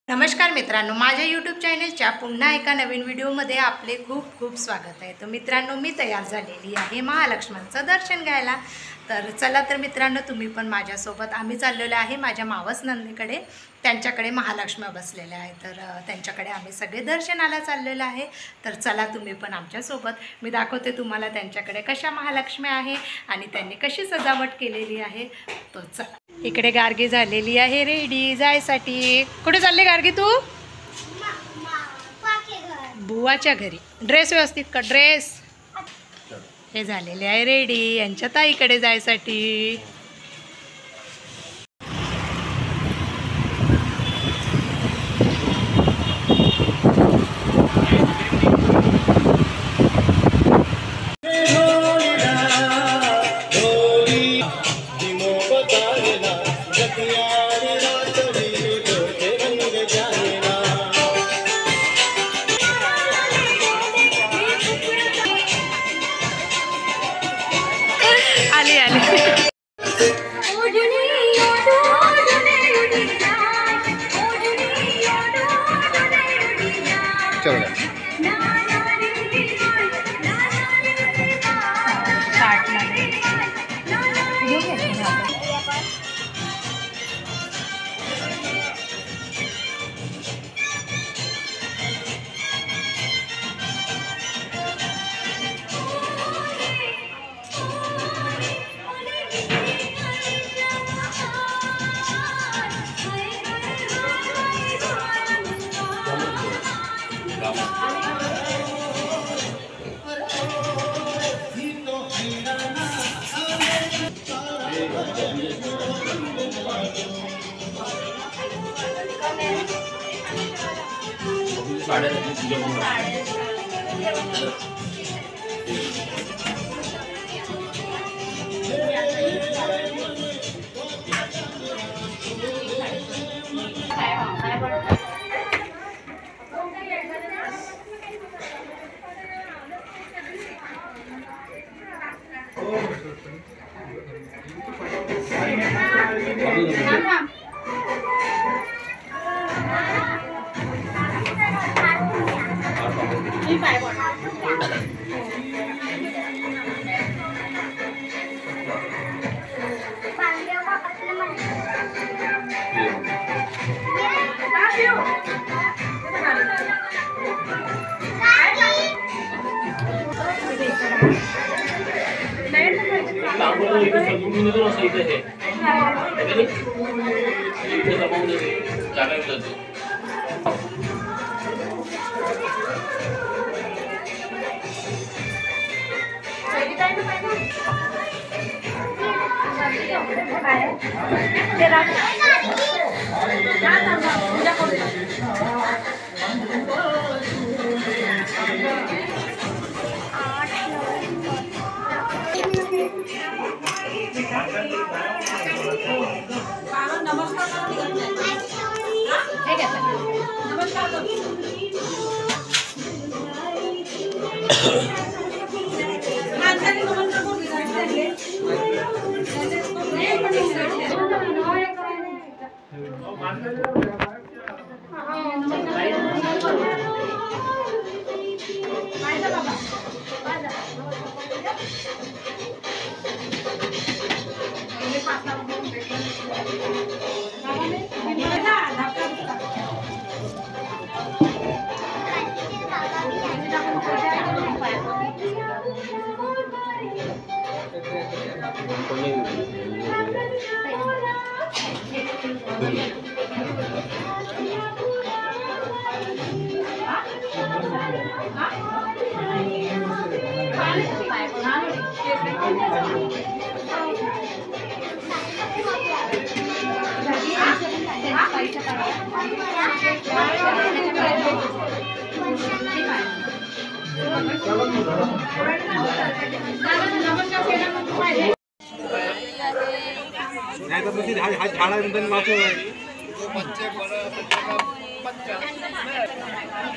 नमस्कार मित्रांनो, माझ्या यूट्यूब चॅनलच्या पुन्हा एका नवीन व्हिडिओमध्ये आपले खूप खूप स्वागत आहे। तर मित्रांनो, मी तयार झालेली आहे महालक्ष्म्यांचं दर्शन घ्यायला। तर चला तर मित्रांनो, तुम्ही पण माझ्यासोबत आम्ही चाललेलो आहे माझ्या मावस नंदीकडे। त्यांच्याकडे महालक्ष्म्या बसलेल्या आहे, तर त्यांच्याकडे आम्ही सगळे दर्शनाला चाललेलो आहे। तर चला तुम्ही पण आमच्यासोबत, मी दाखवते तुम्हाला त्यांच्याकडे कशा महालक्ष्म्या आहे आणि त्यांनी कशी सजावट केलेली आहे। तो चला, इकडे गार्गी झालेली आहे रेडी जायसाठी। कुठे चालले गार्गी तू? बुवाच्या घरी। ड्रेस व्यवस्थित का? ड्रेस हे झालेले आहे रेडी यांच्या ताईकडे जायसाठी। आली आली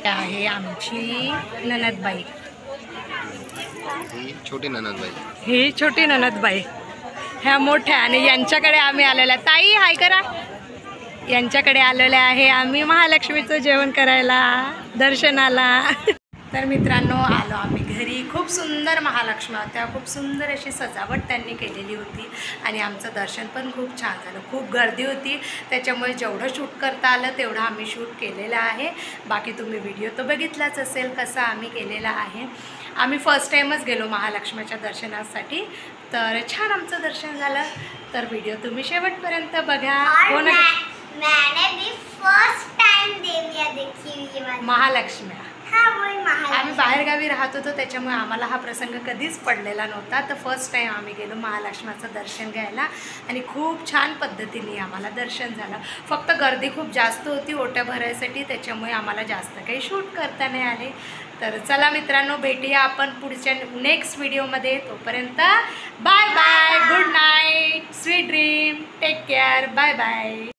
आहे आमची ननदबाई, ही छोटी ननदबाई, ही छोटी ननदबाई, ह्या मोठ्या, आणि यांच्याकडे आम्ही आलेल्या। ताई हाय करा, यांच्याकडे आलेले आहे आम्ही महालक्ष्मीचं जेवण करायला दर्शनाला। तर मित्रांनो आलो आम्ही घरी। खूप सुंदर महालक्ष्मी होत्या, खूप सुंदर अशी सजावट त्यांनी केलेली होती आणि आमचं दर्शन पण खूप छान झालं। खूप गर्दी होती त्याच्यामुळे जेवढं शूट करता आलं तेवढं आम्ही शूट केलेलं आहे। बाकी तुम्ही व्हिडिओ तर बघितलाच असेल कसा आम्ही केलेला आहे। आम्ही फर्स्ट टाईमच गेलो महालक्ष्मीच्या दर्शनासाठी, तर छान आमचं दर्शन झालं। तर व्हिडिओ तुम्ही शेवटपर्यंत बघा। हो ना, मैंने भी फर्स्ट टाइम देविया देखी हुई महालक्ष्मी। महालक्ष्मी। आम्ही बाहेरगावी राहत होतो त्याच्यामुळे आम्हाला हा प्रसंग कधीच पडलेला नव्हता। तर फर्स्ट टाईम आम्ही गेलो महालक्ष्मीचं दर्शन घ्यायला आणि खूप छान पद्धतीने आम्हाला दर्शन झालं। फक्त गर्दी खूप जास्त होती ओट्या भरायसाठी, त्याच्यामुळे आम्हाला जास्त काही शूट करता नाही आले। तर चला मित्रांनो, भेटूया आपण पुढच्या नेक्स्ट व्हिडिओमध्ये। तोपर्यंत bye bye, good night, sweet dream, take care, bye bye.